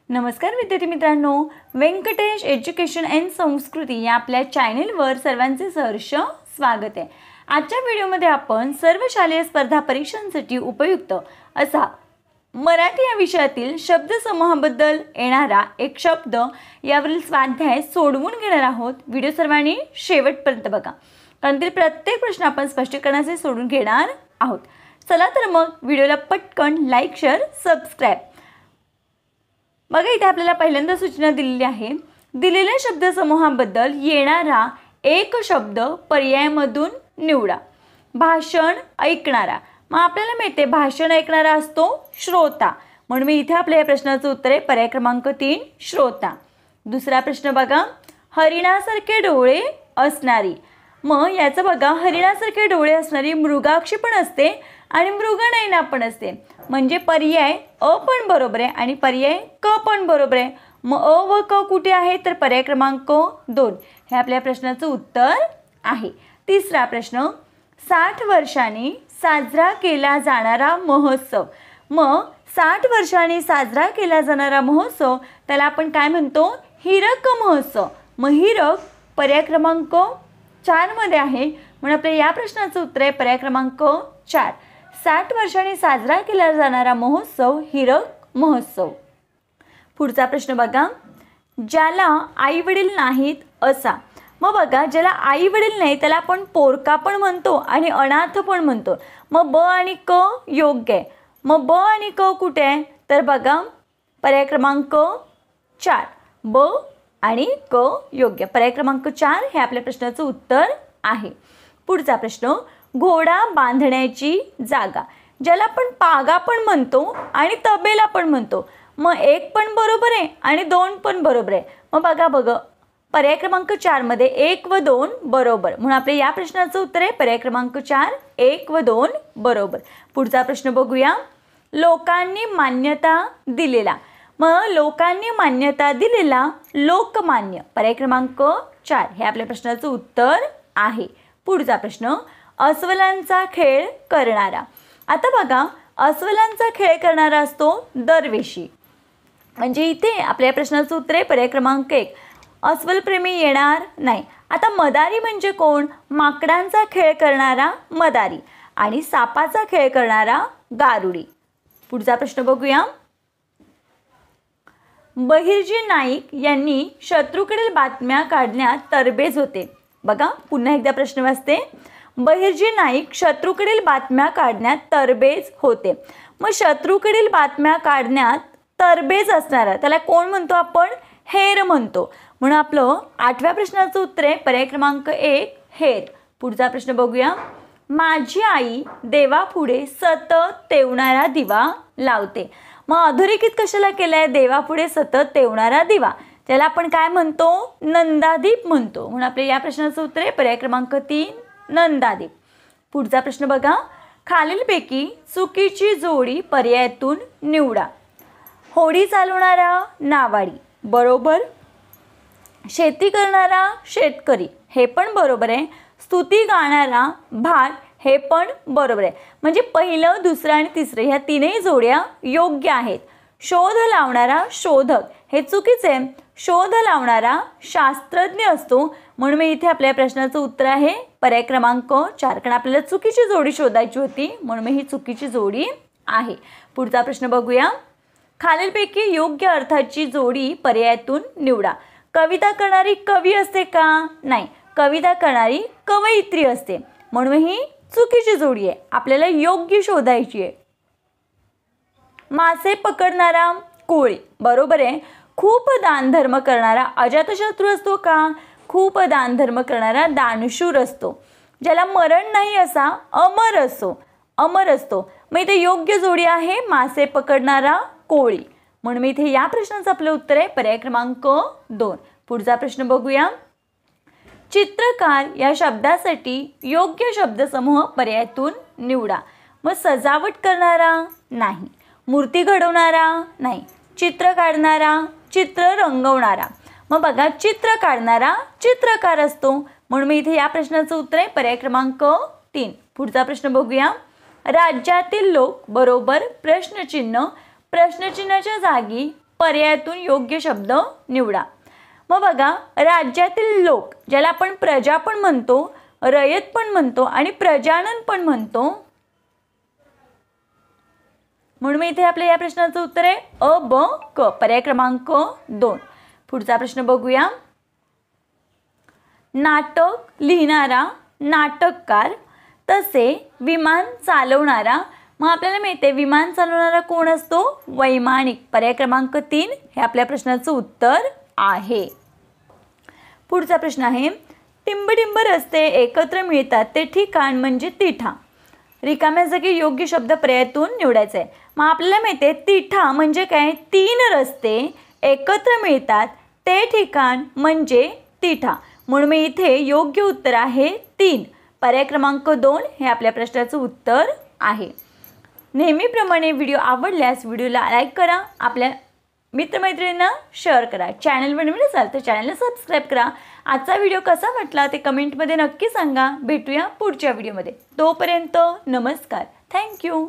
नमस्कार विद्यार्थी मित्रांनो, व्यंकटेश एज्युकेशन अँड संस्कृती या आपल्या चॅनेलवर सर्वांचे सहर्ष स्वागत आहे। आजच्या व्हिडिओमध्ये आपण सर्व शालेय स्पर्धा परीक्षांसाठी उपयुक्त असा मराठी या विषयातील शब्दसमूहाबद्दल येणारा एक शब्द यावरील स्वाध्याय सोडवून घेणार आहोत। व्हिडिओ सर्वांनी शेवटपर्यंत बघा, कारण ते प्रत्येक प्रश्न आपण स्पष्टीकरणाचे सोडून घेणार आहोत। चला तर मग व्हिडिओला पटकन लाईक, शेअर, सबस्क्राइब। बघा, इथे आपल्याला पहिल्यांदा सूचना दिलेली आहे। दिलेल्या शब्दसमूहाबद्दल येणारा एक शब्द पर्यायामधून निवडा। भाषण ऐकणारा, मग आपल्याला माहिती भाषण ऐकणारा असतो श्रोता, म्हणून मी इथे आपल्या या प्रश्नाचं उत्तर आहे पर्याय क्रमांक 3 श्रोता। दुसरा प्रश्न बघा, हरिणासारखे डोळे असणारी, मग याचं बघा, हरिणासारखे डोळे असणारी मृगाक्षी पण असते आणि मृगनयना पण असते, म्हणजे पर्याय अ पण बरोबर आहे आणि पर्याय क पण बरोबर आहे। मग अ व क कुठे आहे, तर पर्याय क्रमांक 2 हे आपल्या प्रश्नाचं उत्तर आहे। तिसरा प्रश्न, 60 वर्षांनी साजरा केला जाणारा महोत्सव, मग 60 वर्षांनी साजरा केला जाणारा महोत्सव त्याला आपण काय म्हणतो, हीरक महोत्सव। मग हीरक पर्याय क्रमांक 4 मध्ये आहे, म्हणून आपल्या या प्रश्नाचं उत्तर आहे पर्याय क्रमांक 4। 60 वर्षांनी साजरा केला जाणारा महोत्सव हीरक महोत्सव। पुढचा प्रश्न बघा, ज्याला आई वडील नाहीत असा, मग बघा, ज्याला आई वडील नाही त्याला आपण पोरका पण म्हणतो आणि अनाथ पण म्हणतो। मग ब आणि क योग्य आहे। मग ब आणि क कुठे आहे, तर बघा पर्याय क्रमांक 4 ब आणि क योग्य, पर्याय क्रमांक 4 हे आपल्या प्रश्नाचं उत्तर आहे। पुढचा प्रश्न, घोडा बांधण्याची जागा, ज्याला आपण पागा पण म्हणतो आणि तबेला पण म्हणतो। मग 1 पण बरोबर आहे आणि 2 पण बरोबर आहे। मग बघा पर्याय क्रमांक 4 मध्ये 1 व 2 बरोबर, म्हणून आपल्या या प्रश्नाचं उत्तर आहे पर्याय क्रमांक 4 1 व 2 बरोबर। पुढचा प्रश्न बघूया, लोकांनी मान्यता दिलेला, मग लोकांनी मान्यता दिलेला लोकमान्य, पर्याय क्रमांक 4 हे आपल्या प्रश्नाचं उत्तर आहे। पुढचा प्रश्न, अस्वलांचा खेळ करणारा, आता बघा अस्वलांचा खेळ करणारा असतो दरवेशी, म्हणजे इथे आपल्या प्रश्नाचं उत्तर आहे पर्याय क्रमांक 1 अस्वलप्रेमी येणार नाही। आता मदारी म्हणजे कोण, माकडांचा खेळ करणारा मदारी आणि सापाचा खेळ करणारा गारुडी। पुढचा प्रश्न बघूया, बहिर्जी नाईक यांनी शत्रूकडील बातम्या काढण्यात तरबेज होते। बघा पुन्हा एकदा प्रश्न वाचते, बहिर्जी नाईक शत्रूकडील बातम्या काढण्यात तरबेज होते। मग शत्रूकडील बातम्या काढण्यात तरबेज असणारा त्याला कोण म्हणतो, आपण हेर म्हणतो, म्हणून आपलं 8व्या प्रश्नाचं उत्तर आहे पर्याय क्रमांक 1 हेर। पुढचा प्रश्न बघूया, माझी आई देवापुढे सतत तेवणारा दिवा लावते, मग अधोरेखित कशाला केलाय, देवापुढे सतत तेवणारा दिवा, त्याला आपण काय म्हणतो, नंदादीप म्हणतो, म्हणून आपल्या या प्रश्नाचं उत्तर आहे पर्याय क्रमांक 3 नंदादीप। पुढचा प्रश्न बघा, खालीलपैकी चुकीची जोडी पर्यायातून निवडा। होडी चालवणारा नावाडी बरोबर, शेती करणारा शेतकरी हे पण बरोबर आहे, स्तुती गाणारा भाट हे पण बरोबर आहे, म्हणजे पहिलं, दुसरं आणि तिसरं ह्या तीनही जोड्या योग्य आहेत। शोध लावणारा शोधक हे चुकीचे आहे, शोध लावणारा शास्त्रज्ञ असतो, म्हणून मी इथे आपल्या प्रश्नाचं उत्तर आहे पर्याय क्रमांक 4, कारण आपल्याला चुकीची जोडी शोधायची होती, म्हणून ही चुकीची जोडी आहे। पुढचा प्रश्न बघूया, खालीलपैकी योग्य अर्थाची जोडी पर्यायातून निवडा। कविता करणारी कवी असते का, नाही, कविता करणारी कवयित्री असते, म्हणून ही चुकीची जोडी आहे, आपल्याला योग्य शोधायची आहे। मासे पकडणारा कोळी बरोबर आहे, खूप दानधर्म करणारा अजातशत्रू असतो का, खूप दानधर्म करणारा दानशूर असतो। ज्याला मरण नाही असा अमर असतो, मग इथे योग्य जोडी आहे मासे पकडणारा कोळी, म्हणून मी इथे या प्रश्नाचं आपलं उत्तर आहे पर्याय क्रमांक 2। पुढचा प्रश्न बघूया, चित्रकार या शब्दासाठी योग्य शब्दसमूह पर्यायातून निवडा। मग सजावट करणारा नाही, मूर्ती घडवणारा नाही, चित्र काढणारा, चित्र रंगवणारा, मग बघा चित्र काढणारा चित्रकार असतो, म्हणून मी इथे या प्रश्नाचं उत्तर आहे पर्याय क्रमांक 3। पुढचा प्रश्न बघूया, राज्यातील लोक बरोबर प्रश्नचिन्ह, प्रश्नचिन्हाच्या जागी पर्यायातून योग्य शब्द निवडा। मग बघा, राज्यातील लोक, ज्याला आपण प्रजा पण म्हणतो, रयत पण म्हणतो आणि प्रजानन पण म्हणतो, म्हणून इथे आपल्या या प्रश्नाचं उत्तर आहे अ, ब, क, पर्याय क्रमांक 2। पुढचा प्रश्न बघूया। नाटक लिहिणारा नाटककार, तसे विमान चालवणारा, मग आपल्याला माहिती आहे विमान चालवणारा कोण असतो? वैमानिक, पर्याय क्रमांक 3 हे आपल्या प्रश्नाचं उत्तर आहे। पुढचा प्रश्न आहे, टिंबटिंब रस्ते एकत्र मिळतात ते ठिकाण म्हणजे तिठा। रिकाम्या जागी योग्य शब्द पर्यायातून निवडायचा आहे। मग आपल्याला माहिती आहे तिठा म्हणजे काय? 3 रस्ते एकत्र मिळतात ते ठिकाण म्हणजे तिठा, म्हणून मी इथे योग्य उत्तर आहे 3, पर्याय क्रमांक 2 हे आपल्या प्रश्नाचं उत्तर आहे। नेहमीप्रमाणे व्हिडिओ आवडल्यास व्हिडिओला लाईक करा, आपल्या मित्रमैत्रिणींना शेअर करा, चॅनलवर नवीन असाल तर चॅनलला सबस्क्राईब करा। आजचा व्हिडिओ कसा वाटला ते कमेंटमध्ये नक्की सांगा। भेटूया पुढच्या व्हिडिओमध्ये, तोपर्यंत नमस्कार, थँक्यू।